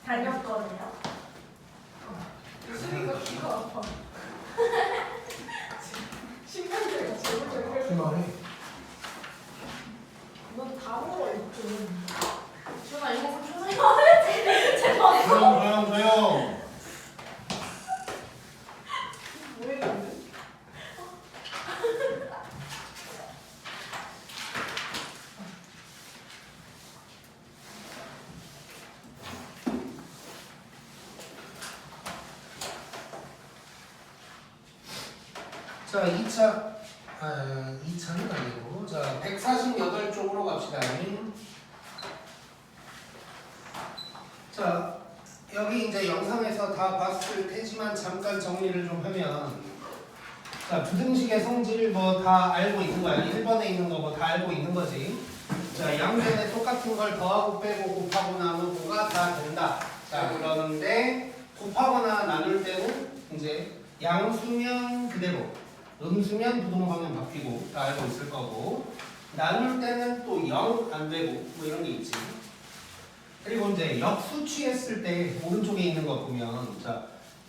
다녔거든요. 수리가 귀가 아파. 신경제가 제일 심하네. 넌다 먹어 있좀. 준아 이거 좀 조용히 제발. 조용. 왜 그래? 자, 2차는 아니고, 자, 148쪽으로 갑시다. 자, 여기 이제 영상에서 다 봤을 테지만 잠깐 정리를 좀 하면, 자, 부등식의 성질 뭐 다 알고 있는 거야. 1번에 있는 거 뭐 다 알고 있는 거지. 자, 양변에 똑같은 걸 더하고 빼고 곱하고 나누고가 다 된다. 자, 그런데 곱하거나 나눌 때는 이제 양수면 그대로, 음수면 부동방면 바뀌고 다 알고 있을 거고, 나눌 때는 또 0 안 되고 뭐 이런 게 있지. 그리고 이제 역수 취했을 때 오른쪽에 있는 거 보면, 자,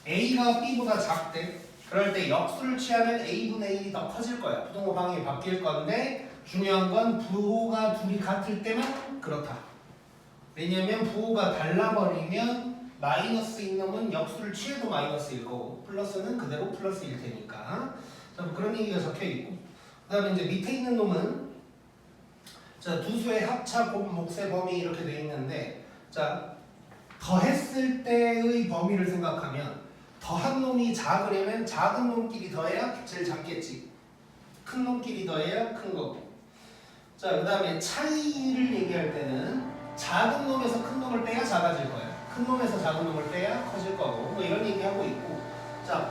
A가 B보다 작대. 그럴 때 역수를 취하면 A분의 1이 더 커질 거야. 부동호방이 바뀔 건데 중요한 건 부호가 둘이 같을 때만 그렇다. 왜냐면 부호가 달라버리면 마이너스인 놈은 역수를 취해도 마이너스일 거고 플러스는 그대로 플러스일 테니까. 자, 뭐 그런 얘기가 적혀 있고, 그 다음에 이제 밑에 있는 놈은, 자, 두 수의 합차 곱목세 범위 이렇게 돼 있는데, 자, 더했을 때의 범위를 생각하면 더한 놈이 작으려면 작은 놈끼리 더해야 제일 작겠지. 큰 놈끼리 더해야 큰 거고. 자, 그 다음에 차이를 얘기할 때는 작은 놈에서 큰 놈을 빼야 작아질 거야. 큰 놈에서 작은 놈을 빼야 커질 거고. 뭐 이런 얘기하고 있고. 자,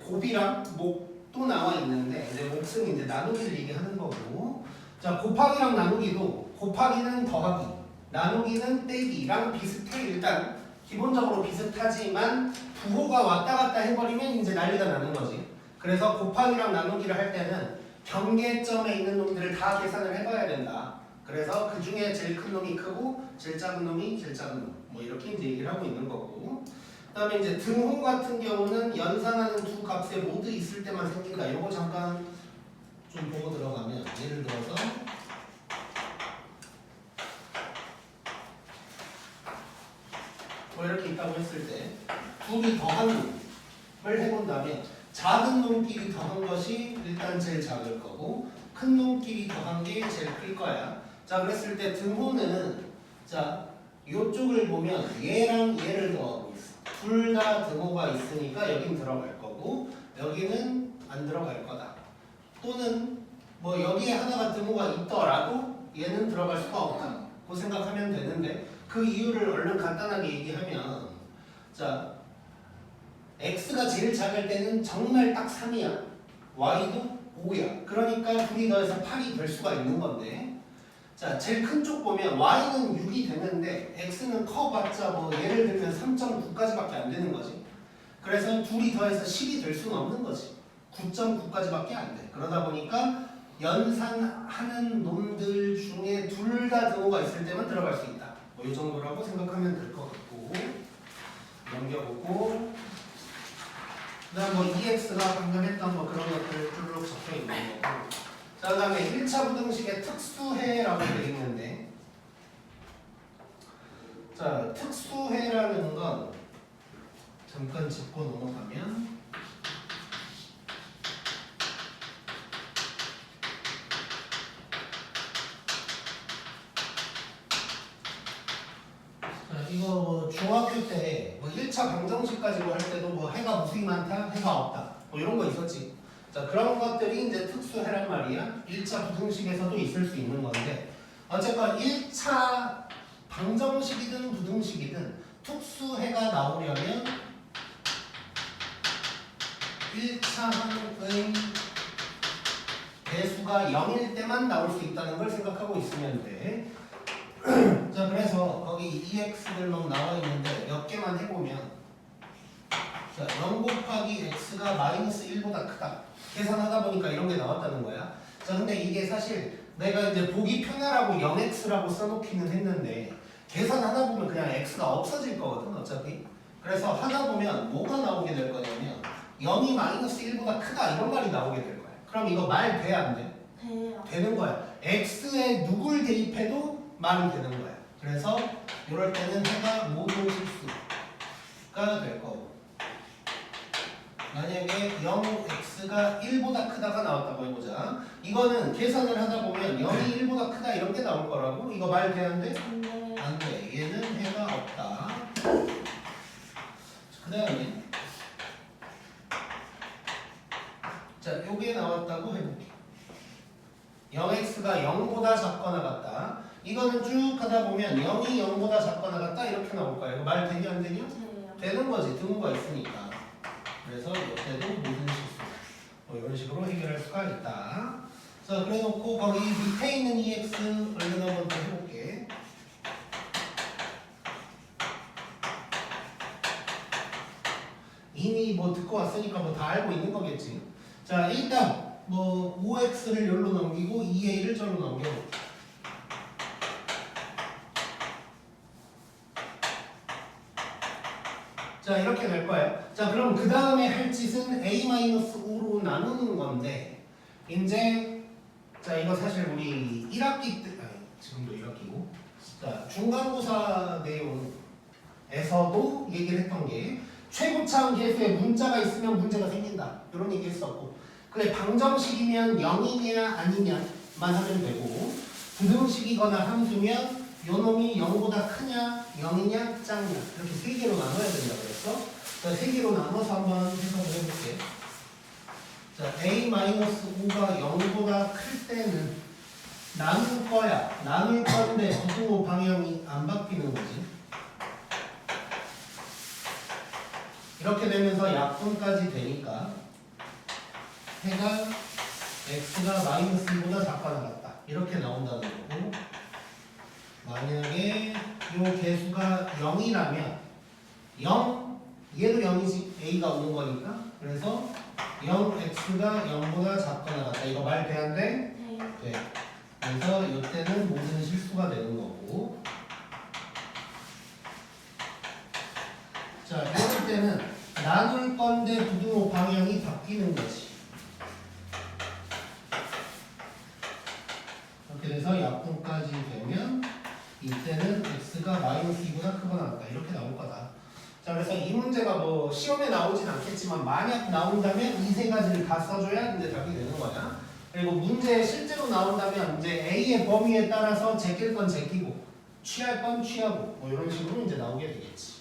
곱이랑 목도 나와 있는데, 이제 몫은 이제 나누기를 얘기하는 거고. 자, 곱하기랑 나누기도 곱하기는 더하기, 나누기는 빼기랑 비슷해. 일단 기본적으로 비슷하지만 부호가 왔다 갔다 해버리면 이제 난리가 나는 거지. 그래서 곱하기랑 나누기를 할 때는 경계점에 있는 놈들을 다 계산을 해봐야 된다. 그래서 그 중에 제일 큰 놈이 크고 제일 작은 놈이 제일 작은 놈. 뭐 이렇게 이제 얘기를 하고 있는 거고. 그다음에 이제 등호 같은 경우는 연산하는 두 값에 모두 있을 때만 생긴다. 이거 잠깐 좀 보고 들어가면, 예를 들어서 뭐 이렇게 있다고 했을 때 둘이 더한 놈을 해본다면 작은 놈끼리 더한 것이 일단 제일 작을 거고 큰 놈끼리 더한 게 제일 클 거야. 자, 그랬을 때 등호는, 자, 이쪽을 보면 얘랑 얘를 더하고 있어. 둘 다 등호가 있으니까 여긴 들어갈 거고 여기는 안 들어갈 거다. 또는 뭐 여기에 하나가 등호가 있더라도 얘는 들어갈 수가 없다. 그 생각하면 되는데, 그 이유를 얼른 간단하게 얘기하면, 자, x가 제일 작을 때는 정말 딱 3이야. y도 5야. 그러니까 둘이 더해서 8이 될 수가 있는 건데, 자, 제일 큰 쪽 보면 y는 6이 되는데 x는 커봤자 뭐 예를 들면 3.9까지밖에 안 되는 거지. 그래서 둘이 더해서 10이 될 수는 없는 거지. 9.9까지밖에 안 돼. 그러다 보니까 연산하는 놈들 중에 둘 다 등호가 있을 때만 들어갈 수 있다. 뭐 이 정도라고 생각하면 될 것 같고, 넘겨보고, 그다음 뭐 EX가 방금 했던 뭐 그런 것들 쭉 적혀 있는 거고. 자, 그다음에 1차 부등식의 특수해라고 되어 있는데, 자, 특수해라는 건 잠깐 짚고 넘어가면, 이거 뭐 중학교 때 뭐 1차 방정식 가지고 할 때도 뭐 해가 무수히 많다, 해가 없다, 뭐 이런 거 있었지. 자, 그런 것들이 이제 특수해란 말이야. 1차 부등식에서도 있을 수 있는 건데, 어쨌건 1차 방정식이든 부등식이든 특수해가 나오려면 1차항의 배수가 0일 때만 나올 수 있다는 걸 생각하고 있으면 돼. 자, 그래서 거기 EX들로 나와 있는데 몇 개만 해보면, 자, 0 곱하기 X가 마이너스 1보다 크다. 계산하다 보니까 이런 게 나왔다는 거야. 자, 근데 이게 사실 내가 이제 보기 편하라고 0X라고 써놓기는 했는데 계산하다 보면 그냥 x가 없어질 거거든 어차피. 그래서 하다 보면 뭐가 나오게 될 거냐면 0이 마이너스 1보다 크다 이런 말이 나오게 될 거야. 그럼 이거 말 돼 안 돼? 돼요. 되는 거야. x에 누굴 대입해도 말이 되는 거야. 그래서 이럴 때는 해가 모든 실수가 될 거고. 만약에 0x가 1보다 크다가 나왔다고 해보자. 이거는 계산을 하다 보면 0이 1보다 크다 이런 게 나올 거라고. 이거 말 돼 안 돼? 네. 안 돼. 얘는 해가 없다. 그 다음에 자, 요게 나왔다고 해볼게. 0x가 0보다 작거나 같다. 이거는 쭉 하다 보면 0이 0보다 작거나 같다 이렇게 나올 거야. 이거 말 되냐 안 되냐? 돼요. 되는 거지. 등호가 있으니까. 그래서 이때도 모든 실수 뭐 이런 식으로 해결할 수가 있다. 자, 그래 놓고 거기 밑에 있는 EX 얼른 한번 더 해볼게. 이미 뭐 듣고 왔으니까 뭐 다 알고 있는 거겠지. 자, 일단 뭐 5x를 여기로 넘기고 2a를 저로 넘겨볼게. 자, 이렇게 될 거예요. 자, 그럼 그 다음에 할 짓은 a-5로 나누는 건데, 이제 자, 이거 사실 우리 1학기 때, 아니, 지금도 1학기고, 자, 중간고사 내용에서도 얘기를 했던 게 최고차항 계수에 문자가 있으면 문제가 생긴다. 이런 얘기 했었고, 그래 방정식이면 0이냐 아니냐만 하면 되고, 부등식이거나 함수면 요 놈이 0보다 크냐, 0이냐, 작냐 이렇게 세 개로 나눠야 된다 그랬어. 자, 세 개로 나눠서 한번 해석을 해볼게. 자, a-5가 0보다 클 때는 나눌 거야. 나눌 건데 부등호 방향이 안 바뀌는 거지. 이렇게 되면서 약분까지 되니까 해가 x가 마이너스 2보다 작거나 같다. 이렇게 나온다는 거고, 만약에 이 개수가 0이라면 0, 얘도 0이지. a가 오는 거니까. 그래서 0x가 0보다 작거나 같다. 이거 말 돼 안 돼? 네. 돼. 그래서 이때는 모든 실수가 되는 거고. 자, 이럴 때는 나눌 건데 부등호 방향이 바뀌는 거지. 이렇게 돼서 약분까지 되면 이때는 x가 마이너스 2보다 크거나 같다. 이렇게 나올 거다. 자, 그래서 이 문제가 뭐 시험에 나오진 않겠지만 만약 나온다면 이 세 가지를 다 써줘야 이제 답이 되는 거야. 그리고 문제 실제로 나온다면 이제 A의 범위에 따라서 제낄 건 제끼고 취할 건 취하고 뭐 이런 식으로 이제 나오게 되겠지.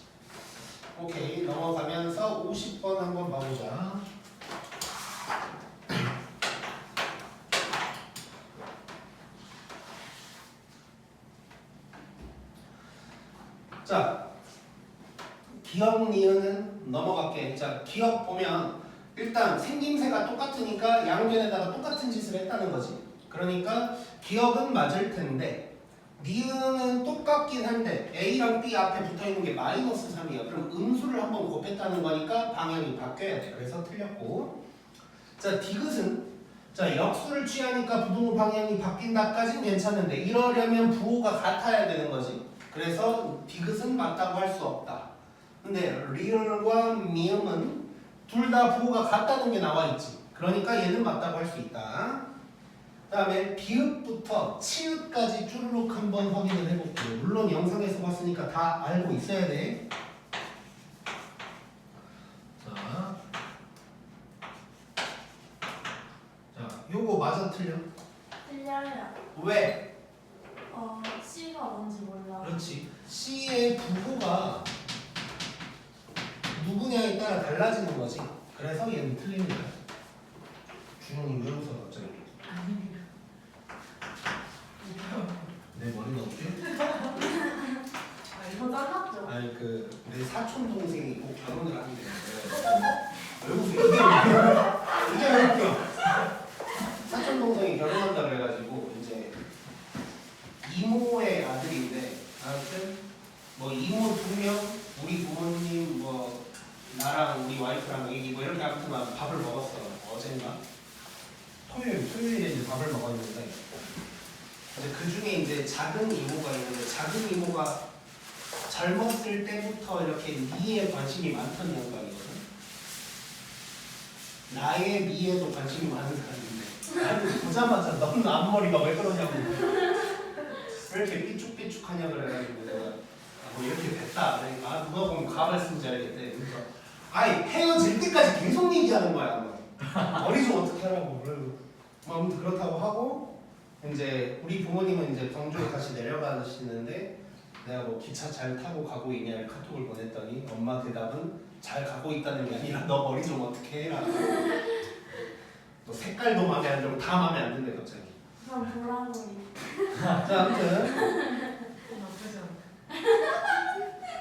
오케이, 넘어가면서 50번 한번 봐보자. 자, 기억 니은은 넘어갈게. 자, 기억 보면 일단 생김새가 똑같으니까 양변에다가 똑같은 짓을 했다는 거지. 그러니까 기억은 맞을 텐데 니은은 똑같긴 한데 A랑 B 앞에 붙어있는 게 마이너스 3이야. 그럼 음수를 한번 곱했다는 거니까 방향이 바뀌어야 돼. 그래서 틀렸고. 자, 디귿은 자, 역수를 취하니까 부등호 방향이 바뀐다까지는 괜찮은데 이러려면 부호가 같아야 되는 거지. 그래서 디귿은 맞다고 할 수 없다. 근데 리을과 미음은 둘 다 부호가 같다는 게 나와 있지. 그러니까 얘는 맞다고 할 수 있다. 그 다음에 비읍부터 치읍까지 쭈르륵 한번 확인을 해볼게요. 물론 영상에서 봤으니까 다 알고 있어야 돼. 자, 요거 맞아 틀려? 틀려요. 왜? C가 뭔지 몰라. 그렇지. C의 부호가 누구냐에 따라 달라지는 거지. 그래서 얘는 틀린 거야. 준영이 왜 웃어 갑자기? 내 머리가 웃겨? 아, 이거 잘랐죠? 아니 내 사촌 동생이 꼭 결혼을 하는데 왜 웃어? 이게 왜 웃겨? 사촌 동생이 결혼한다 그래가지고 이제 이모의 아들인데 아무튼 뭐 이모 2명 우리 부모님 뭐 나랑 우리 와이프랑 애기 뭐 이렇게 아무튼 막 밥을 먹었어. 어젠가 토요일에 이제 밥을 먹었는데 이제 그 중에 이제 작은 이모가 있는데 작은 이모가 젊었을 때부터 이렇게 미에 관심이 많던 양반이거든. 나의 미에도 관심이 많은 사람인데 아니 보자마자 너는 앞머리가 왜 그러냐고 왜 이렇게 삐죽삐죽하냐 그래가지고 내가 뭐 이렇게 됐다 그러니까 아, 누가 보면 가발 쓴지 알겠대. 그래서 아이 헤어질 때까지 계속 얘기하는 거야. 뭐. 머리 좀 어떻게 하라고 그러고 뭐 아무튼 그렇다고 하고 이제 우리 부모님은 이제 광주에 다시 내려가시는데 내가 뭐 기차 잘 타고 가고 있냐 카톡을 보냈더니 엄마 대답은 잘 가고 있다는 게 아니라 너 머리 좀 어떻게 해라. 너 색깔도 마음에 안 들고 다 마음에 안 든대 갑자기. 그럼 보라고니. 자 아무튼 나쁘지 않아.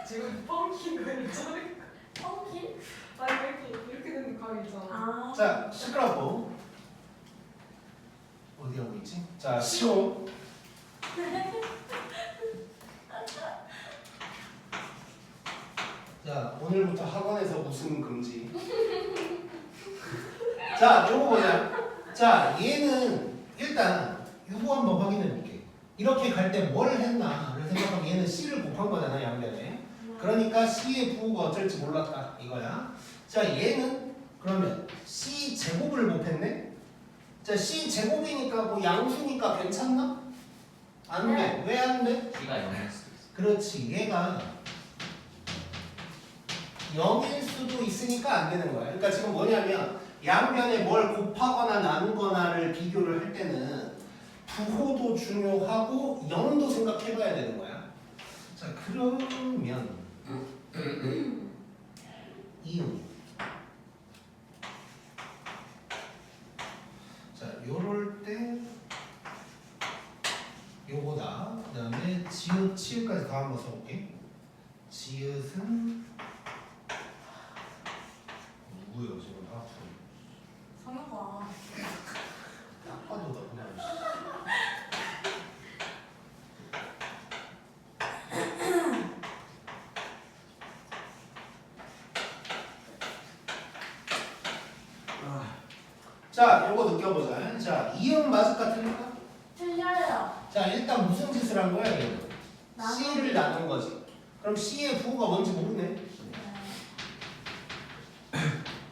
지금 펑킨 거 있잖아. 펑킨? 아니 이렇게 된 각이 있잖아. 아. 자 시끄럽고 어디 하고 있지? 자 시오. 자 오늘부터 학원에서 웃음 금지. 자 요거 보자. 자 얘는 일단 요거 한번 확인해 볼게. 이렇게 갈 때 뭘 했나를 생각하면 얘는 C를 곱한 거잖아 양변에. 그러니까 C의 부호가 어쩔지 몰랐다 이거야. 자 얘는 그러면 C 제곱을 곱했네. 자 C 제곱이니까 뭐 양수니까 괜찮나? 안 돼. 왜 안 돼? C가 0일 수도 있어. 그렇지. 얘가 0일 수도 있으니까 안 되는 거야. 그러니까 지금 뭐냐면 양변에 뭘 곱하거나 나누거나를 비교를 할 때는 부호도 중요하고 0도 생각해봐야 되는 거야. 자 그러면 이응. 자 요럴 때 요거다. 그 다음에 지읒, 치읒까지 다 한번 써볼게. 지읒은 누구예요 지금 하프? 성효가. 딱 봐도 너구나. 자, 요거 느껴보자. 자, 이응 맞을까 틀릴까? 틀려요. 자, 일단 무슨 짓을 한 거야, 얘는? 나누기. C를 나눈 거지. 그럼 C의 부호가 뭔지 모르네. 네.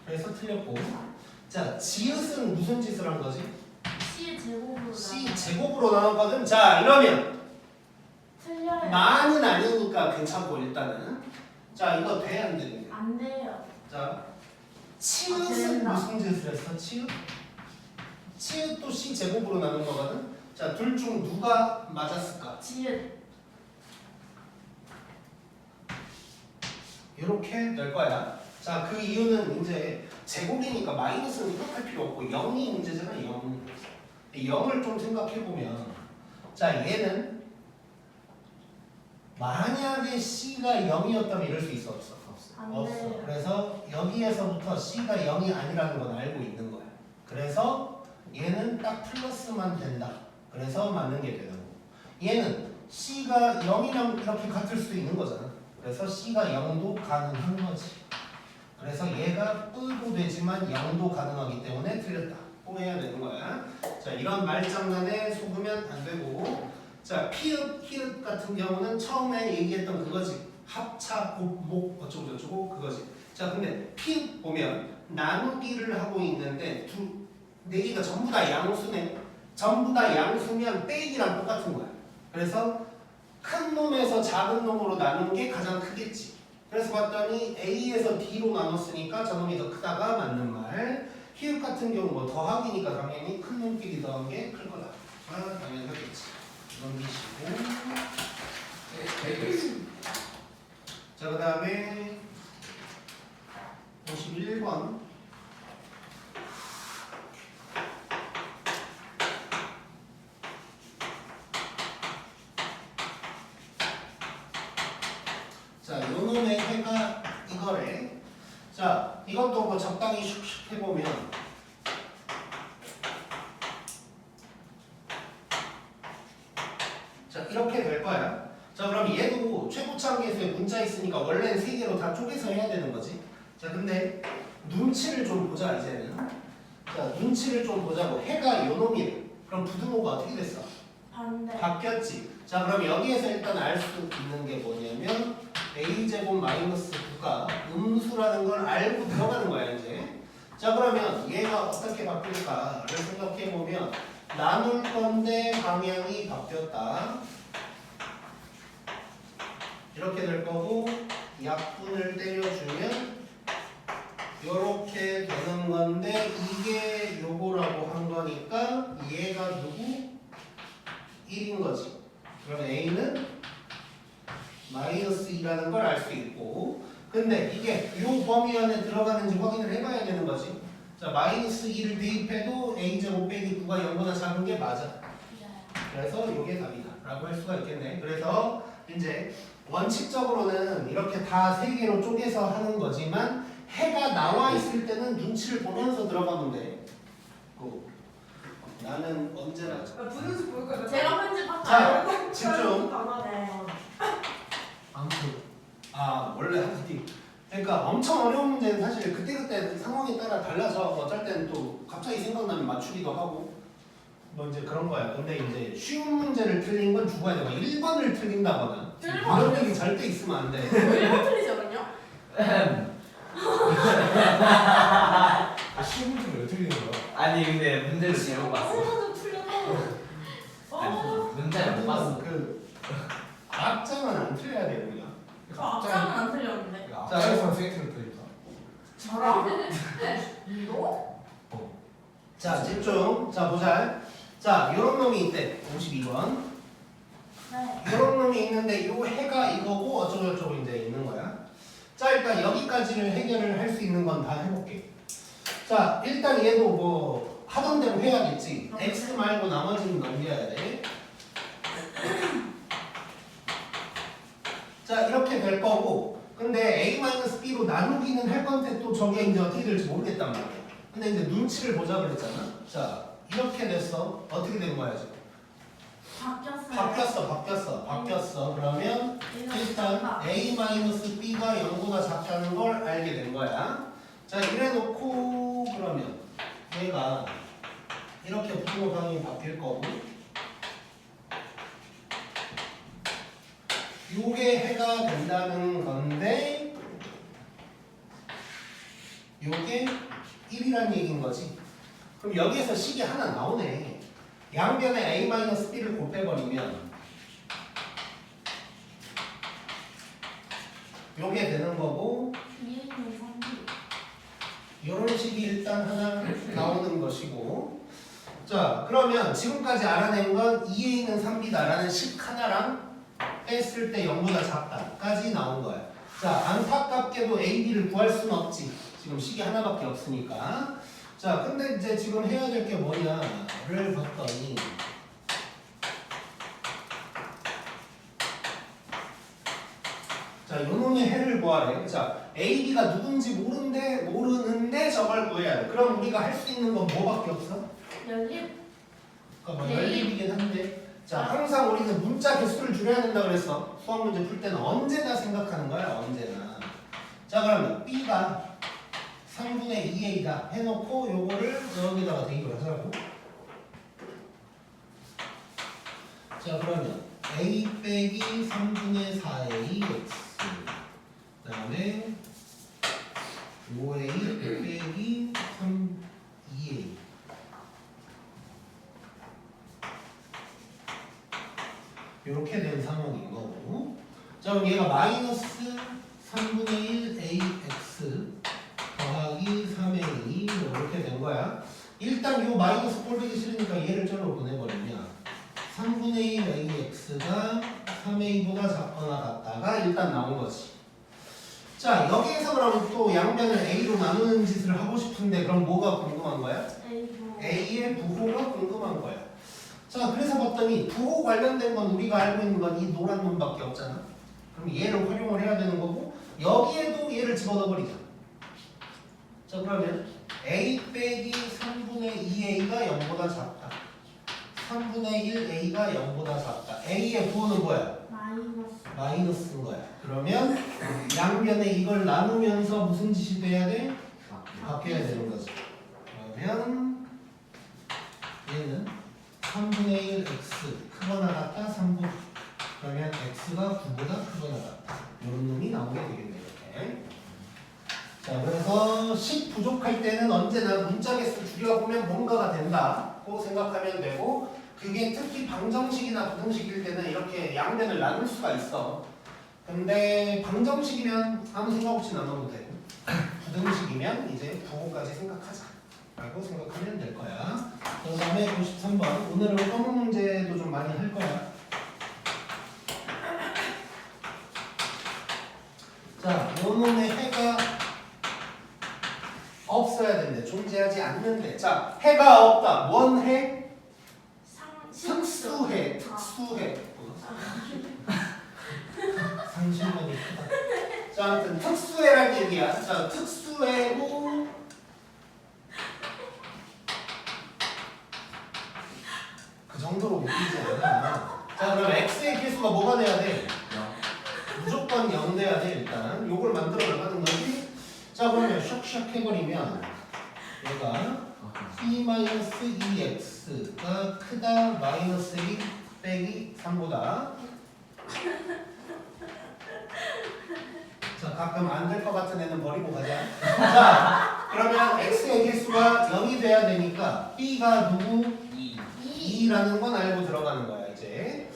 그래서 틀렸고. 자, 지읒은 무슨 짓을 한 거지? C 제곱으로. C 제곱으로 나눴거든. 자, 이러면 틀려요. 만은 아니니까 괜찮고 일단은. 자, 이거 돼 안 돼? 안 돼요. 자, 치읓은 된다. 무슨 짓을 했어? 치읓? 치읓도 C 제곱으로 나눈 거거든. 자, 둘 중 누가 맞았을까? 지읒. 이렇게 될 거야. 자, 그 이유는 이제 제곱이니까 마이너스는 생각할 필요 없고 0이 문제잖아. 0. 0을 좀 생각해 보면, 자, 얘는 만약에 C가 0이었다면 이럴 수 있어 없어? 안 없어. 돼요. 그래서 여기에서부터 C가 0이 아니라는 건 알고 있는 거야. 그래서 얘는 딱 플러스만 된다. 그래서 맞는 게 되는 거고. 얘는 C가 0이랑 이렇게 같을 수도 있는 거잖아. 그래서 C가 0도 가능한 거지. 그래서 얘가 뿔도 되지만 0도 가능하기 때문에 틀렸다. 포해야 되는 거야. 자, 이런 말장난에 속으면 안 되고. 자, 피읍, 히읗 같은 경우는 처음에 얘기했던 그거지. 합차, 곱, 목, 어쩌고 저쩌고 그거지. 자, 근데 피읍 보면 나누기를 하고 있는데 네 개가 전부 다 양수네. 전부 다 양수면 빼기랑 똑같은 거야. 그래서 큰 놈에서 작은 놈으로 나누는 게 가장 크겠지. 그래서 봤더니 A에서 D로 나눴으니까 저놈이 더 크다가 맞는 말. 히읗 같은 경우 뭐 더하기니까 당연히 큰 놈끼리 더한 게 클 거다. 아, 당연히 하겠지. 넘기시고. 자, 그 다음에 51번. 자, 요 놈의 해가 이거래. 자, 이것도 뭐 적당히 슉슉 해보면 자, 이렇게 될 거야. 자, 그럼 얘도 최고차항계수에 문자 있으니까 원래는 3개로 다 쪼개서 해야 되는 거지. 자, 근데 눈치를 좀 보자 이제는. 자, 눈치를 좀 보자고. 해가 요 놈이래. 그럼 부등호가 어떻게 됐어? 반대. 바뀌었지. 자, 그럼 여기에서 일단 알 수 있는 게 뭐냐면 마이너스 9가 음수라는 걸 알고 들어가는 거야 이제. 자 그러면 얘가 어떻게 바뀔까를 생각해 보면 나눌 건데 방향이 바뀌었다. 이렇게 될 거고 약분을 때려주면 이렇게 되는 건데 이게 요거라고 한 거니까 얘가 누구? 1인 거지. 그럼 A는 마이너스 2라는 걸 알 수 있고 근데 이게 요 범위 안에 들어가는지 확인을 해봐야 되는 거지. 자 마이너스 2를 대입해도 A제곱 빼기 9가 0보다 작은 게 맞아. 그래서 요게 답이다 라고 할 수가 있겠네. 그래서 이제 원칙적으로는 이렇게 다 세 개로 쪼개서 하는 거지만 해가 나와 있을 때는 눈치를 보면서 들어가면 돼. 나는 언제나 분수 볼 거야. 제가 편집할까요? 자 집중. 네. 아무튼 원래 하지. 그러니까 엄청 어려운 문제는 사실 그때그때 상황에 따라 달라서 어쩔 때는 또 갑자기 생각나면 맞추기도 하고 뭐 이제 그런 거야. 근데 이제 쉬운 문제를 틀린 건 죽어야 돼. 막 1번을 틀린다거나 이런 얘기 절대 있으면 안 돼. 왜 1번 틀리시거든요? 쉬운 문제를 왜 틀리는 거야? 아니 근데 문제를 잘못 봤어. 좀 틀려도. 문제를 못 봤어. 그 앞장은 안 틀려야 돼 우리가. 저 앞장은 안 틀렸는데. 앞장에서는 세이트를 틀리다. 저랑? 이거? 자 집중. 자 보자. 자 이런 놈이 있대. 52번. 네. 이런 놈이 있는데 요 해가 이거고 어쩌고저쩌고 이제 있는 거야. 자 일단 여기까지를 해결을 할 수 있는 건 다 해볼게. 자 일단 얘도 뭐 하던 대로 해야겠지. x 말고 나머지는 넘겨야 돼. 자 이렇게 될 거고 근데 a-b로 나누기는 할 건데 또 저게 이제 어떻게 될지 모르겠단 말이야. 근데 이제 눈치를 보자 그랬잖아. 자 이렇게 됐어. 어떻게 된 거야 지금? 바뀌었어. 그러면 일단 a-b가 0보다 작다는 걸 알게 된 거야. 자 이래 놓고 그러면 얘가 이렇게 부호 방향이 바뀔 거고 요게 해가 된다는 건데 요게 1이란 얘기인 거지. 그럼 여기에서 식이 하나 나오네. 양변에 a-b를 곱해버리면 요게 되는 거고 요런 식이 일단 하나 나오는 것이고 자 그러면 지금까지 알아낸 건 2a는 3b다라는 식 하나랑 뺐을 때 0보다 작다까지 나온 거야. 자 안타깝게도 a, b를 구할 수는 없지. 지금 식이 하나밖에 없으니까. 자 근데 이제 지금 해야 될 게 뭐냐를 봤더니 자 요놈의 해를 구하래. 자 a, b가 누군지 모르는데 저걸 구해야 돼. 그럼 우리가 할 수 있는 건 뭐밖에 없어? 연립. 그러니까 뭐 연립이긴 한데 자 항상 우리는 문자 개수를 줄여야 된다 그랬어. 수학 문제 풀 때는 언제나 생각하는 거야. 언제나. 자 그러면 b가 3분의 2a다 해놓고 요거를 여기다가 대입을 하자고. 자 그러면 a 빼기 3분의 4a x 그 다음에 5a 빼기 2a 이렇게 된 상황인 거고. 자 그럼 얘가 마이너스 3분의 1 ax 더하기 3a 이렇게 된 거야. 일단 요 마이너스 꼴보기 싫으니까 얘를 절로 보내버리면 3분의 1 ax가 3a보다 작거나 같다가 일단 나온 거지. 자 여기에서 그럼 또 양변을 a로 나누는 짓을 하고 싶은데 그럼 뭐가 궁금한 거야? a의 부호가 궁금한 거야. 자 그래서 봤더니 부호 관련된 건 우리가 알고 있는 건 이 노란 놈밖에 없잖아. 그럼 얘를 활용을 해야 되는 거고 여기에도 얘를 집어넣어 버리자. 자 그러면 a 빼기 3분의 2a가 0보다 작다. 3분의 1a가 0보다 작다. a의 부호는 뭐야? 마이너스인 거야. 그러면 양변에 이걸 나누면서 무슨 짓이 돼야 돼? 바뀌어야 되는 거지. 그러면 얘는 3분의 1 x 크거나 같다 3분. 그러면 x가 9보다 크거나 같다. 이런 놈이 나오게 되겠네요. 식 부족할 때는 언제나 문자 개수 줄여보면 뭔가가 된다고 생각하면 되고 그게 특히 방정식이나 부등식일 때는 이렇게 양변을 나눌 수가 있어. 근데 방정식이면 아무 생각 없이 나눠도 되고 부등식이면 이제 부호까지 생각하자 라고 생각하면 될 거야. 그 다음에 53번 오늘은 검은 문제도 좀 많이 할 거야. 자, 요 놈의 해가 없어야 된대. 존재하지 않는데. 자, 해가 없다. 뭔 해? 특수해. 특수해. 상실감이 크다. 자, 아무튼 특수해란 얘기야. 자, 특수해고 그 정도로 웃기지 않아. 자, 그럼 x의 개수가 뭐가 돼야 돼? 무조건 0 돼야 돼. 일단 요걸 만들어 나가는 거지. 자, 그러면 샥샥 해버리면 얘가 p-2x가 크다 마이너스 1 빼기 3보다 자, 가끔 안 될 것 같은 애는 버리고 가자. 자, 그러면 x의 개수가 0이 돼야 되니까 b가 누구? 2라는 건 알고 들어가는 거야 이제.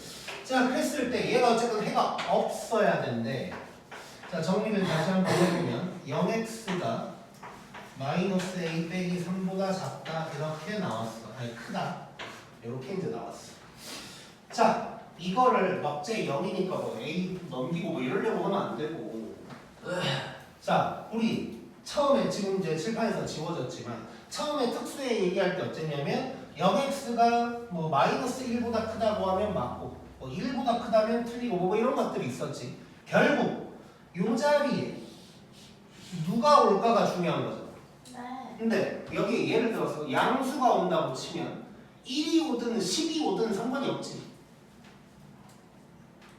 자, 그랬을 때 얘가 어쨌든 해가 없어야 된대. 자, 정리를 다시 한번 해보면 0x가 마이너스 a 빼기 3보다 작다 이렇게 나왔어. 아니 크다 이렇게 이제 나왔어. 자, 이거를 막제 0이니까 뭐 a 넘기고 뭐 이러려고 하면 안 되고. 자, 우리 처음에 지금 이제 칠판에서 지워졌지만 처음에 특수에 얘기할 때 어쨌냐면 0x가 뭐 마이너스 1보다 크다고 하면 맞고 뭐 1보다 크다면 틀리고 뭐 이런 것들이 있었지. 결국 요 자리에 누가 올까가 중요한 거죠. 네. 근데 여기 예를 들어서 양수가 온다고 치면 1이 오든 10이 오든 상관이 없지.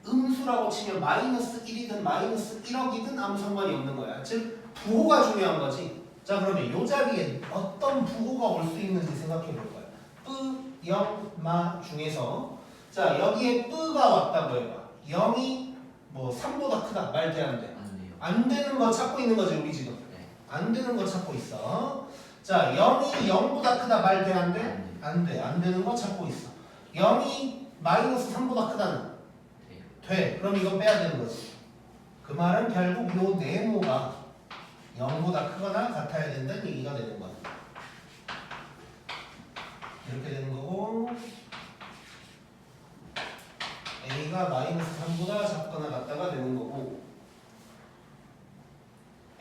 음수라고 치면 마이너스 1이든 마이너스 1억이든 아무 상관이 없는 거야. 즉 부호가 중요한 거지. 자, 그러면 요 자리에 어떤 부호가 올 수 있는지 생각해 볼 거야. 뿌, 0, 마 중에서 자, 여기에 뿌가 왔다고 해봐. 0이 뭐 3보다 크다. 말 돼 안 돼? 안 돼요. 안 되는 거 찾고 있는 거지 우리 지금. 네. 안 되는 거 찾고 있어. 자, 0이 0보다 크다. 말 돼 안 돼? 안 돼. 안 되는 거 찾고 있어. 0이 마이너스 3보다 크다는 돼. 그럼 이건 빼야 되는 거지. 그 말은 결국 요 네모가 0보다 크거나 같아야 된다는 얘기가 되는 거야. 이렇게 되는 거고 a가 마이너스 3보다 작거나 같다가 되는 거고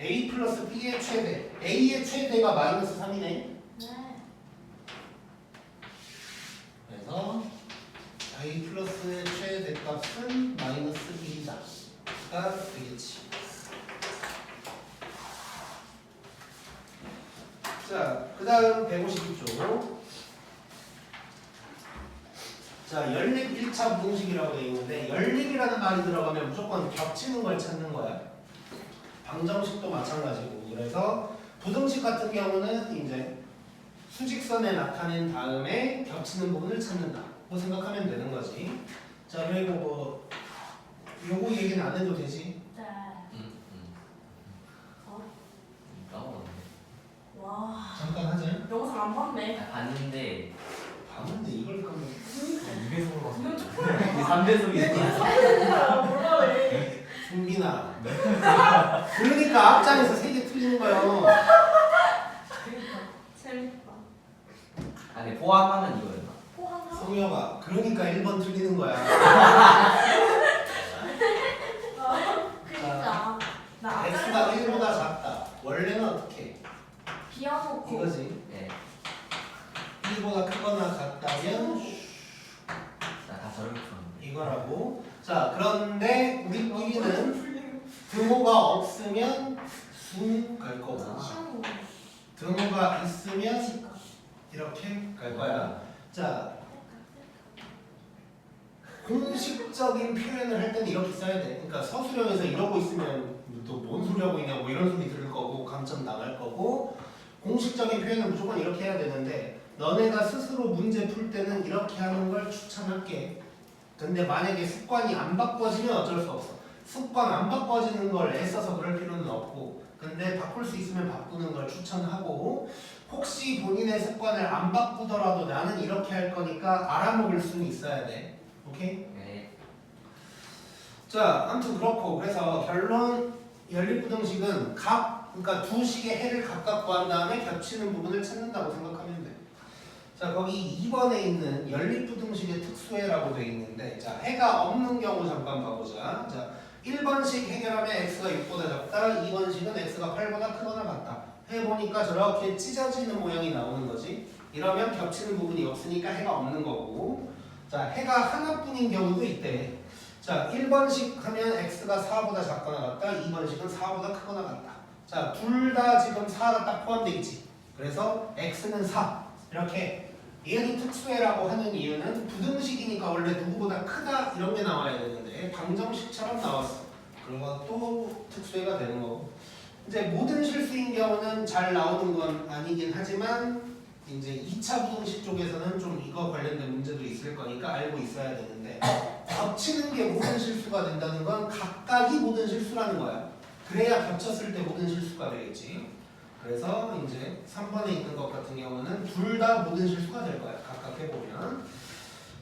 a 플러스 b의 최대 a의 최대가 마이너스 3이네. 네. 그래서 a 플러스의 최대값은 마이너스 1이다가 되겠지. 자, 그 다음 152쪽. 자, 연립 1차 부등식이라고 되어 있는데 연립이라는 말이 들어가면 무조건 겹치는 걸 찾는 거야. 방정식도 마찬가지고. 그래서 부등식 같은 경우는 이제 수직선에 나타낸 다음에 겹치는 부분을 찾는다. 뭐 생각하면 되는 거지. 자, 그리고 뭐 요거 얘기는 안 해도 되지. 네. 까먹었네. 와. 잠깐 하자. 영상 안 봤네. 봤는데 봤는데 이걸 까먹어. 2배속으로 봤어. 이건 조금 3배속이 몰라 왜? 준빈아. 그러니까 앞장에서 3개 틀리는 거예요. 재밌다. 아니 포함하면 이거였나? 포함하? 성혁아, 그러니까 1번 틀리는 거야. 그니까 나 x가 1보다 작다. 원래는 어떻게 해? 비워놓고 이거지. 네. 1보다 크거나 같다면 나다 저렇게 풀었는데. 이거라고. 자, 그런데 우리끼리는 등호가 없으면 순 갈 거고 시험 보고 등호가 있으면 이렇게 갈 거야. 자, 공식적인 표현을 할 때는 이렇게 써야 돼. 그러니까 서술형에서 이러고 있으면 또 뭔 소리 하고 있냐고 이런 소리 들을 거고 감점 나갈 거고 공식적인 표현은 무조건 이렇게 해야 되는데 너네가 스스로 문제 풀 때는 이렇게 하는 걸 추천할게. 근데 만약에 습관이 안 바꿔지면 어쩔 수 없어. 습관 안 바꿔지는 걸 애써서 그럴 필요는 없고, 근데 바꿀 수 있으면 바꾸는 걸 추천하고, 혹시 본인의 습관을 안 바꾸더라도 나는 이렇게 할 거니까 알아먹을 수는 있어야 돼. 오케이? 네. 자, 아무튼 그렇고, 그래서 결론 연립부등식은 그러니까 두 식의 해를 각각 구한 다음에 겹치는 부분을 찾는다고 생각하면 돼. 자, 거기 2번에 있는 연립부등식의 특수해라고 돼 있는데, 자, 해가 없는 경우 잠깐 봐보자. 자, 1번식 해결하면 x가 6보다 작다, 2번식은 x가 8보다 크거나 같다. 해보니까 저렇게 찢어지는 모양이 나오는 거지. 이러면 겹치는 부분이 없으니까 해가 없는 거고, 자, 해가 하나뿐인 경우도 있대. 자, 1번식 하면 x가 4보다 작거나 같다, 2번식은 4보다 크거나 같다. 자, 둘 다 지금 4가 딱 포함되어 있지. 그래서 x는 4. 이렇게 얘도 특수해라고 하는 이유는 부등식이니까 원래 누구보다 크다 이런 게 나와야 되는데 방정식처럼 나왔어. 그러면 또 특수해가 되는 거고. 이제 모든 실수인 경우는 잘 나오는 건 아니긴 하지만 이제 2차 부등식 쪽에서는 좀 이거 관련된 문제도 있을 거니까 알고 있어야 되는데, 겹치는 게 모든 실수가 된다는 건 각각이 모든 실수라는 거야. 그래야 겹쳤을 때 모든 실수가 되겠지. 그래서 이제 3번에 있는 것 같은 경우는 둘 다 모든 실수가 될 거야. 각각 해보면.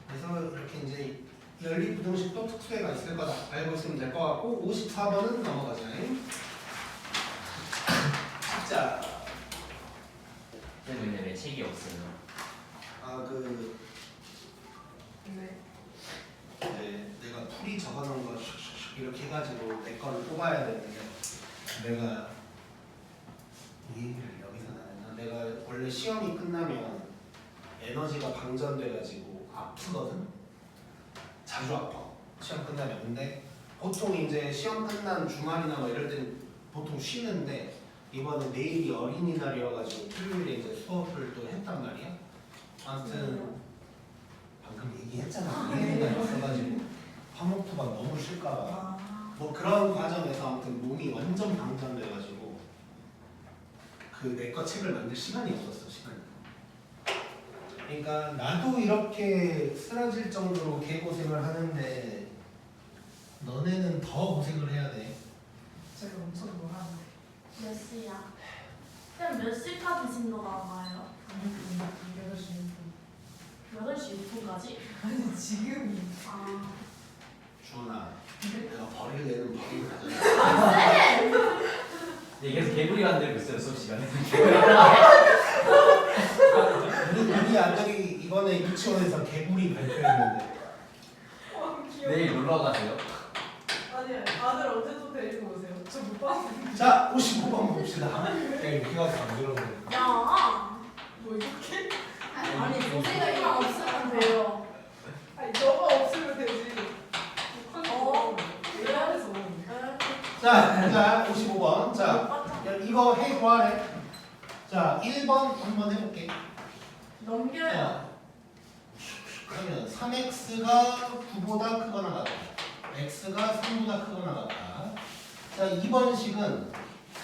그래서 이렇게 이제 연립부등식도 특수해가 있을 거다. 알고 있으면 될 것 같고, 54번은 넘어가자. 자, 근데 왜 책이 없어요? 네. 내가 풀이 적어놓은 거 슉슉슉 이렇게 해가지고 내 거를 뽑아야 되는데, 내가 이 얘기를 여기서 나눴나? 내가 원래 시험이 끝나면 에너지가 방전돼가지고 아프거든? 자주 아파, 시험 끝나면. 근데 보통 이제 시험 끝난 주말이나 뭐 이럴 땐 보통 쉬는데, 이번에 내일이 어린이날이어가지고 토요일에 이제 수업을 또 했단 말이야. 아무튼 방금 얘기했잖아. 어린이날이 있어가지고 화목토가 너무 쉴까봐 뭐 그런 과정에서 아무튼 몸이 완전 방전돼가지고 그 내 거 책을 만들 시간이 없었어. 시간이. 그러니까 나도 이렇게 쓰러질 정도로 개고생을 하는데 너네는 더 고생을 해야 돼. 제가 엄청 놀았는데. 몇 시야? 그냥 몇 시까지 진도 나와요? 8시 6분까지? 아니 지금이. 아, 주원아, 내가 버릴 애는 버리고 가잖아. 네, 계속 개구리 만들고 있어요 수업 시간에. 우리 아들이 이번에 유치원에서 개구리 발표했는데. 내일 놀러 가세요. 아니 아들 언제 또 데리고 오세요? 저 못 봤는데. 자, 55번 봅시다. 이렇게 가서 안 들어보네. 야! 뭐 이렇게? 아니, 선생님이랑 없으면 돼요. 아니 너가 없으면 되지. 어? 미안해서. 자, 55번. 자, 이거 해 구하래. 자, 1번 한번 해볼게. 넘겨요. 자, 그러면 3x가 9보다 크거나 같다. x가 3보다 크거나 같다. 자, 2번 식은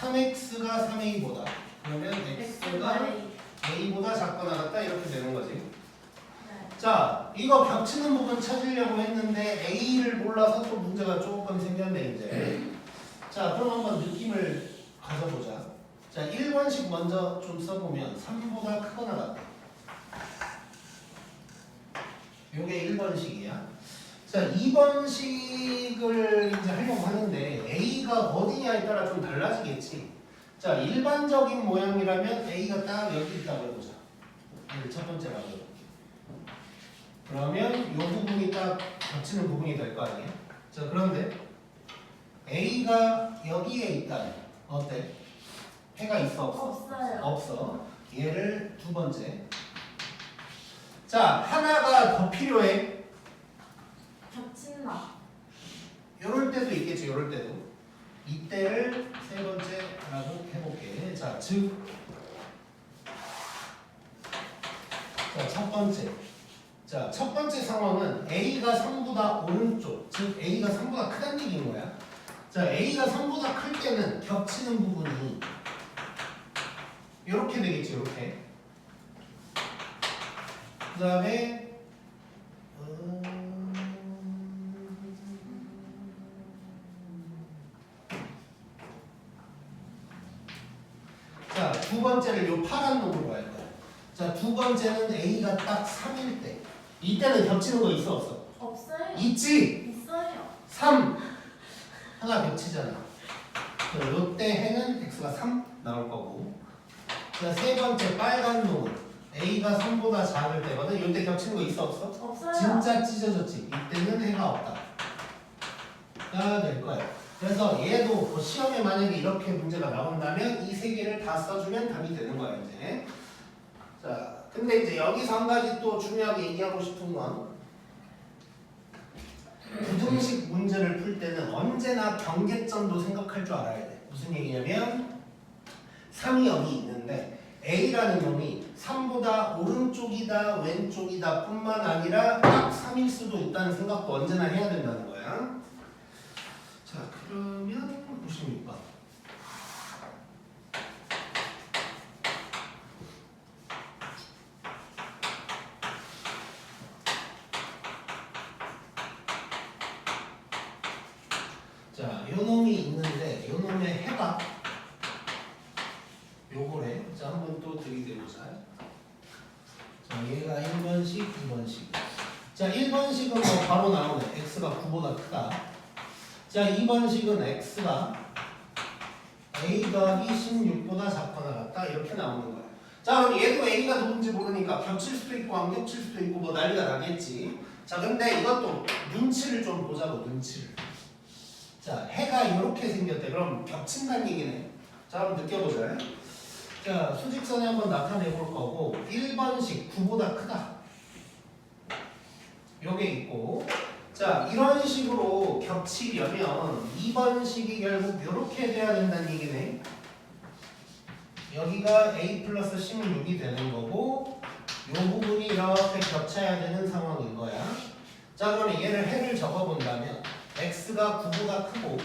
3x가 3a보다, 그러면 x가 a보다 작거나 같다 이렇게 되는 거지. 네. 자, 이거 겹치는 부분 찾으려고 했는데 a를 몰라서 또 문제가 조금 생겼네 이제. 자, 그럼 한번 느낌을 가져보자. 자, 1번식 먼저 좀 써보면 3보다 크거나 같다. 요게 1번식이야. 자, 2번식을 이제 하려고 하는데 a가 어디냐에 따라 좀 달라지겠지. 자, 일반적인 모양이라면 a가 딱 여기 있다고 해보자. 첫 번째 방법. 그러면 이 부분이 딱 겹치는 부분이 될 거 아니야? 자, 그런데 a가 여기에 있다. 어때? 해가 있어 없어? 없어요. 없어. 얘를 두 번째. 자, 하나가 더 필요해. 겹친다. 요럴 때도 있겠지. 요럴 때도. 이때를 세 번째라고 해볼게. 자, 즉, 자, 첫 번째. 자, 첫 번째 상황은 a가 3보다 오른쪽, 즉 a가 3보다 크다는 얘기인 거야. 자, a가 3보다 클 때는 겹치는 부분이 이렇게 되겠지. 이렇게. 그 다음에 두 번째를 요 파란 놈으로 할 거야. 자, 두 번째는 A가 딱 3일 때. 이때는 겹치는 거 있어 없어? 없어요. 있지. 있어요. 3 하나 겹치잖아. 요때 해는 x가 3 나올 거고. 자, 세 번째 빨간 놈은 A가 3보다 작을 때거든. 요때 겹치는 거 있어 없어? 없어요. 진짜 찢어졌지. 이때는 해가 없다. 가 될 거야. 그래서 얘도 뭐 시험에 만약에 이렇게 문제가 나온다면 이 세 개를 다 써주면 답이 되는 거야 이제. 자, 근데 이제 여기서 한 가지 또 중요하게 얘기하고 싶은 건 부등식 문제를 풀 때는 언제나 경계점도 생각할 줄 알아야 돼. 무슨 얘기냐면 3이 여기 있는데 A라는 놈이 3보다 오른쪽이다 왼쪽이다 뿐만 아니라 딱 3일 수도 있다는 생각도 언제나 해야 된다는 거야. 자, 그러면 96번. 자, 요 놈이 있는데 요 놈의 해가 요거래. 자, 한번 또 들이대보자. 자, 얘가 1번씩, 2번씩. 자, 1번씩은 뭐 바로 나오네. x가 9보다 크다. 자, 2번씩은 x가 a 더하기 16보다 작거나 같다. 이렇게 나오는 거야. 자, 그럼 얘도 a가 누군지 모르니까 겹칠 수도 있고 안 겹칠 수도 있고 뭐 난리가 나겠지. 자, 근데 이것도 눈치를 좀 보자고, 눈치를. 자, 해가 이렇게 생겼대. 그럼 겹친다는 얘기네. 자, 한번 느껴보자. 자, 수직선에 한번 나타내 볼 거고 1번씩 9보다 크다. 요게 있고, 자, 이런 식으로 겹치려면 2번식이 결국 이렇게 돼야 된다는 얘기네. 여기가 a 플러스 16이 되는 거고 요 부분이 이렇게 겹쳐야 되는 상황인 거야. 자, 그러면 얘를 해를 적어본다면 x가 9보다 크고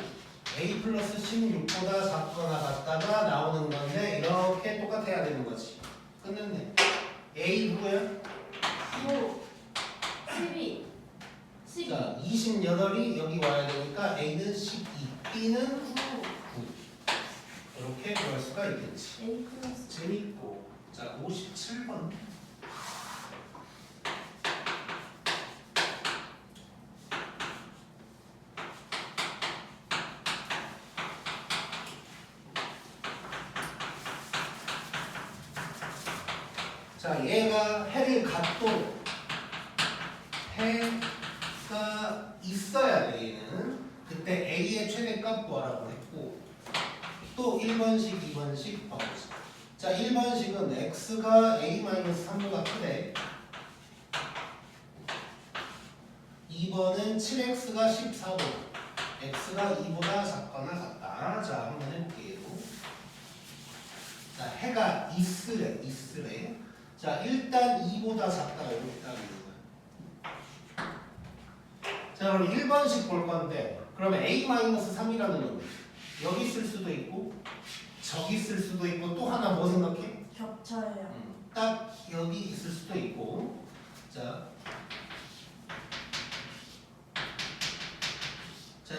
a 플러스 16보다 작거나 같다가 나오는 건데 이렇게 똑같아야 되는 거지. 끝났네. a 누구야? 9, 12, 12. 자, 28이 여기 와야 되니까 a는 12, b는 9. 이렇게 구할 수가 있겠지. A 플러스 재밌고. 자, 57번. 자, 얘가 해를 갖도록 해가 있어야 돼. 얘는 그때 a의 최대값 구하라고 했고 또 1번식, 2번식 봐보자. 자, 1번식은 x가 a-3보다 크대. 2번은 7x가 14보다 x가 2보다 작거나 같다. 자, 한번 해볼게요. 자, 해가 있으래. 자, 일단 2보다 작다. 이렇게 딱 있는 거야. 자, 그럼 1번식 볼 건데 그러면 a-3이라는 놈이 여기 있을 수도 있고 저기 있을 수도 있고 또 하나 뭐 생각해? 겹쳐요. 딱 여기 있을 수도 있고. 자,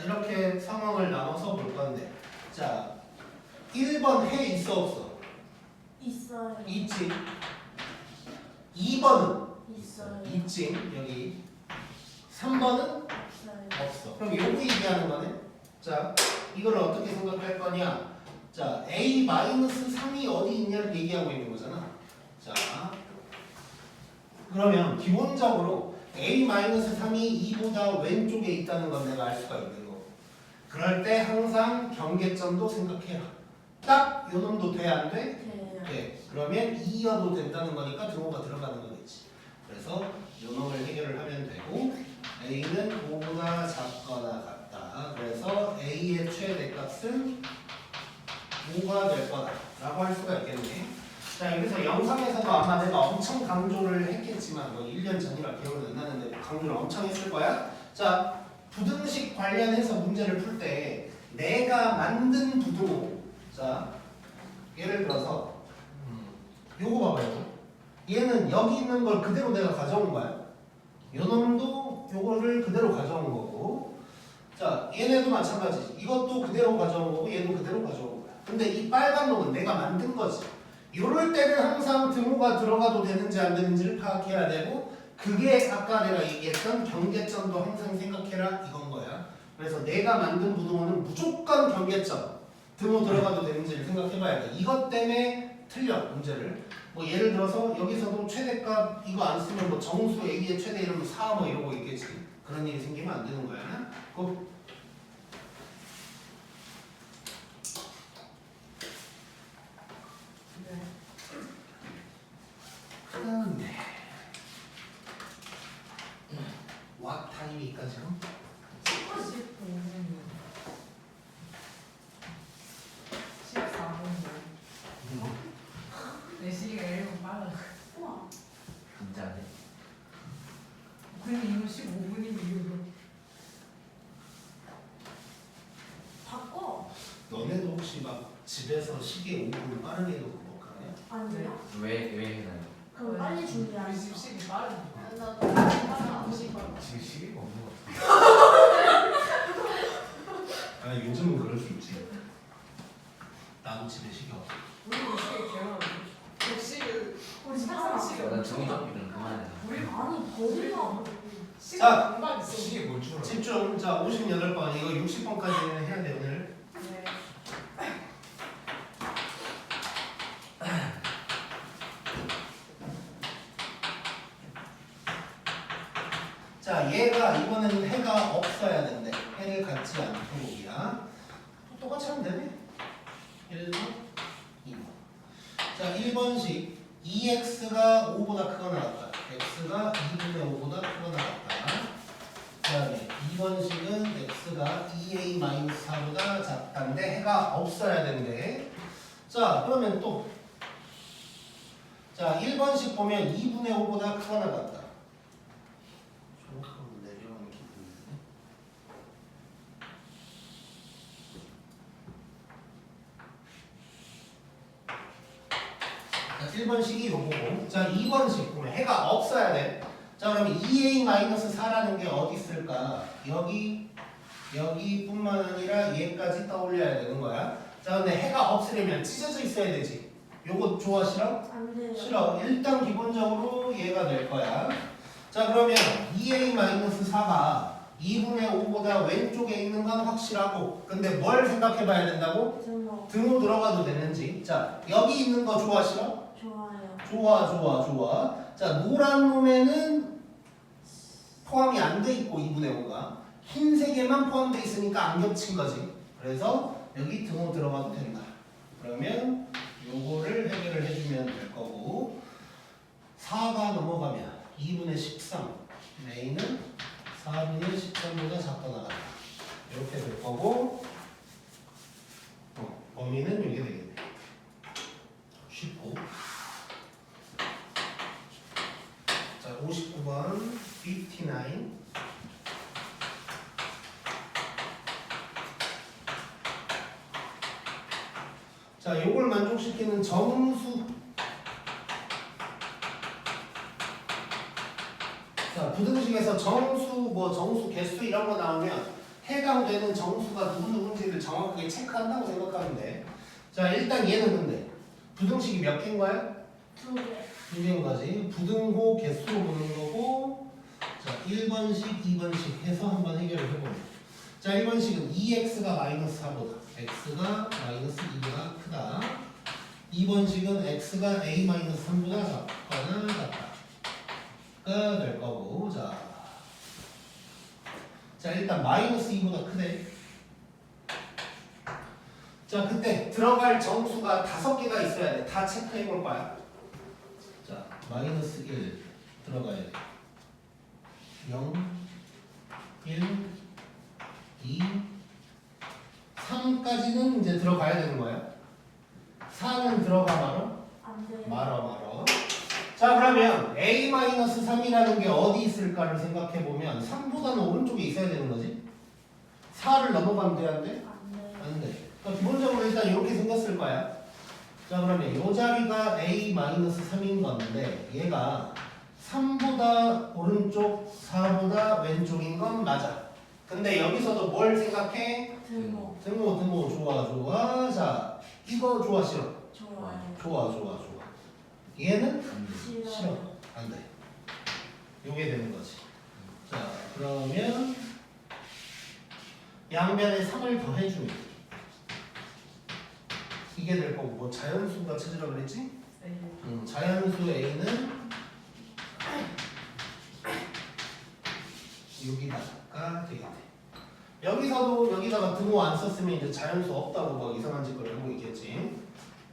이렇게 상황을 나눠서 볼 건데 자, 1번 해 있어 없어? 있어요. 있지. 2번은 있어요. 있지. 여기 3번은 없어요. 없어. 그럼 요거 얘기하는 거네. 자, 이걸 어떻게 생각할 거냐? 자, a-3이 어디 있냐를 얘기하고 있는 거잖아. 자, 그러면 기본적으로 a-3이 2보다 왼쪽에 있다는 건 내가 알 수가 있는 거. 그럴 때 항상 경계점도 생각해라. 딱 요 놈도 돼, 안 돼? 돼요. 네. 그러면 2여도 된다는 거니까 등호가 들어가는 거겠지. 그래서 요 놈을 해결을 하면 되고 a는 5보다 작거나 같다. 그래서 a의 최대값은 5가 될 거다라고 할 수가 있겠네. 자, 여기서 영상에서도 아마 내가 엄청 강조를 했겠지만 뭐 1년 전이라 기억은 안 나는데 강조를 엄청 했을 거야. 자, 부등식 관련해서 문제를 풀 때 내가 만든 부등호. 자, 예를 들어서 요거 봐봐요. 얘는 여기 있는 걸 그대로 내가 가져온 거야. 요 놈도 요거를 그대로 가져온 거고. 자, 얘네도 마찬가지지. 이것도 그대로 가져온 거고 얘도 그대로 가져온 거야. 근데 이 빨간 놈은 내가 만든 거지. 이럴 때는 항상 등호가 들어가도 되는지 안 되는지를 파악해야 되고 그게 아까 내가 얘기했던 경계점도 항상 생각해라 이건 거야. 그래서 내가 만든 부등호는 무조건 경계점 등호 들어가도 되는지를 생각해봐야 돼. 이것 때문에 틀려 문제를. 뭐 예를 들어서 여기서도 최대값 이거 안 쓰면 뭐 정수 A의 최대 이러면 4 뭐 이러고 있겠지. 그런 일이 생기면 안 되는 거야. 네. 그다음에 what time이까지요? 15분 14분 내 시기가 1분 빨라. 우와. 진짜네. 근데 이거 15분이면 이거 바꿔. 너네도 혹시 막 집에서 시계 5분 빠르게 놓고 뭐 그러냐? 아니요. 왜 해나요? 그럼 빨리 우리 집 준비하자. 시기 빠르네. 나도 빨리 지금 시계가 없는 것 아 요즘은 그럴 수 있지. 나도 집에 시계 없어. 우리 집 시기 개많은데. 시기 우리 집 항상 하나. 시기 난 정의적기는 그만해. 우리 아니 버리나. 시간 금방 있어. 시계 뭘 줄 알아? 집중. 자 58번 이거 60번까지는 해야 돼 오늘. 네. 자 얘가 이번에는 해가 없어야 된대. 해를 갖지 않도록이야. 똑같이 하면 되네. 1번, 2번. 자 1번식 2x가 5보다 크거나 같다. x가 2분의 5보다 크거나 같다. 그 다음에 2번식은 x가 2a-4보다 작다인데 해가 없어야 된대. 자 그러면 또 자 1번식 보면 2분의 5보다 크거나 같다. 조금 내려가는 기분이네. 자 1번식이 요거고 자 2번식 보면 해가 없어야 돼. 자 그러면 2a-4라는 게 어디 있을까? 여기뿐만 아니라 얘까지 떠올려야 되는 거야. 자 근데 해가 없으려면 찢어져 있어야 되지. 요거 좋아 싫어? 안 돼요. 싫어. 일단 기본적으로 얘가 될 거야. 자 그러면 2a-4가 2분의 5보다 왼쪽에 있는 건 확실하고 근데 뭘 생각해 봐야 된다고? 등호. 등호 들어가도 되는지. 자 여기 있는 거 좋아 싫어? 좋아요. 좋아. 자 노란 놈에는 포함이 안 돼 있고 2분의 5가 흰색에만 포함돼 있으니까 안 겹친 거지. 그래서 여기 등호 들어가도 된다. 그러면 요거를 해결을 해주면 될 거고 4가 넘어가면 2분의 13 A는 4분의 13보다 작거나 같다. 이렇게 될 거고 범위는 이게 되겠네. 쉽고 자 59번 59 자, 요걸 만족시키는 정수. 자, 부등식에서 정수 개수 이런 거 나오면 해당되는 정수가 누구누구인지를 정확하게 체크한다고 생각하면 돼. 자, 일단 얘는 근데 부등식이 몇 개인 거야? 2개. 2개인 거지. 부등호 개수로 보는 거고. 자, 1번식, 2번식 해서 한번 해결을 해보면. 자, 1번식은 2x가 마이너스 4보다 x가 마이너스 2보다 크다. 2번식은 x가 a-3보다 작거나 같다가 될 거고. 자 일단 마이너스 2보다 크대. 자 그때 들어갈 정수가 5개가 있어야 돼. 다 체크해 볼 거야. 자 마이너스 1 들어가야 돼. 0 1 2 3까지는 이제 들어가야 되는 거야. 4는 들어가 말어? 안 돼요. 말어. 자 그러면 a-3이라는 게 어디 있을까를 생각해 보면 3보다는 오른쪽에 있어야 되는 거지. 4를 넘어가면 돼 안 돼? 안 돼요. 안 돼. 그러니까 기본적으로 일단 이렇게 생겼을 거야. 자 그러면 이 자리가 a-3인 건데 얘가 3보다 오른쪽 4보다 왼쪽인 건 맞아. 근데 여기서도 뭘 생각해? 등호. 등호 좋아. 자 이거 좋아 싫어? 좋아요. 좋아요. 좋아. 얘는 안 싫어. 안 돼. 요게 되는 거지. 자, 그러면 양변에 3을 더해주면 이게 될 거고, 뭐 자연수가 찾으라 그랬지? 네. 자연수 A는 여기다가 되겠네. 여기서도 여기다가 등호 안 썼으면 이제 자연수 없다고 막 이상한 짓거리 하고 있겠지.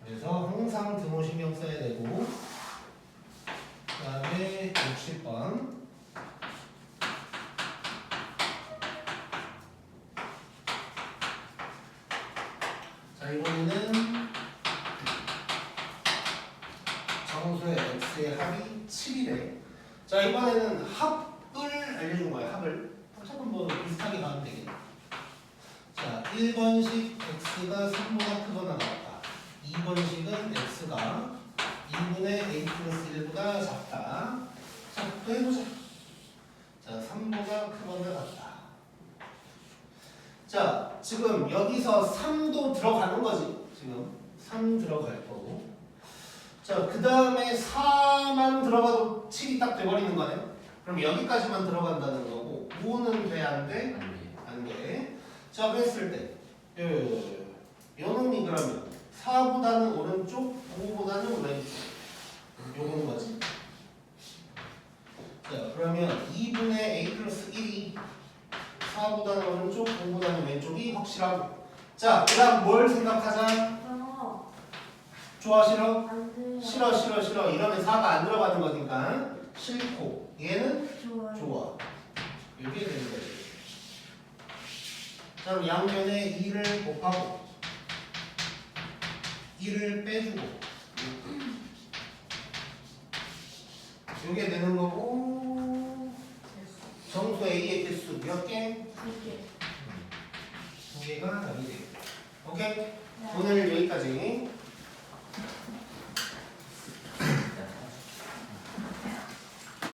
그래서 항상 등호 신경 써야 되고, 그 다음에 60번. 자, 이번에는 정수의 x의 합이 7이래. 자, 이번에는 합을 알려준 거야. 합을. 어차피 뭐 비슷하게 가면 되겠네. 자, 1번식 x가 3보다 크거나 같다. 2번식은 x가 2분의 a 플러스 1보다 작다. 자, 또 해보자. 자, 3보다 크거나 같다. 자, 지금 여기서 3도 들어가는 거지. 지금 3 들어갈 거고. 자, 그 다음에 4만 들어가도 7이 딱 돼버리는 거네. 그럼 여기까지만 들어간다는 거고 5는 돼, 안 돼? 안 돼. 자, 그랬을 때 요 놈이 그러면 4보다는 오른쪽, 5보다는 왼쪽. 요건 거지. 자, 그러면 2분의 a 플러스 1이 4보다는 오른쪽, 5보다는 왼쪽이 확실하고. 자, 그 다음 뭘 생각하자? 좋아, 싫어? 안 돼요. 싫어. 이러면 4가 안 들어가는 거니까 싫고, 얘는 좋아요. 좋아. 이게 되는 거지. 자, 그럼 양변에 2를 곱하고 1을 빼주고 이게 되는 거고, 정수 A의 개수 몇 개? 2개. 2개가 답이 되겠다. 오케이? 네. 오늘 여기까지.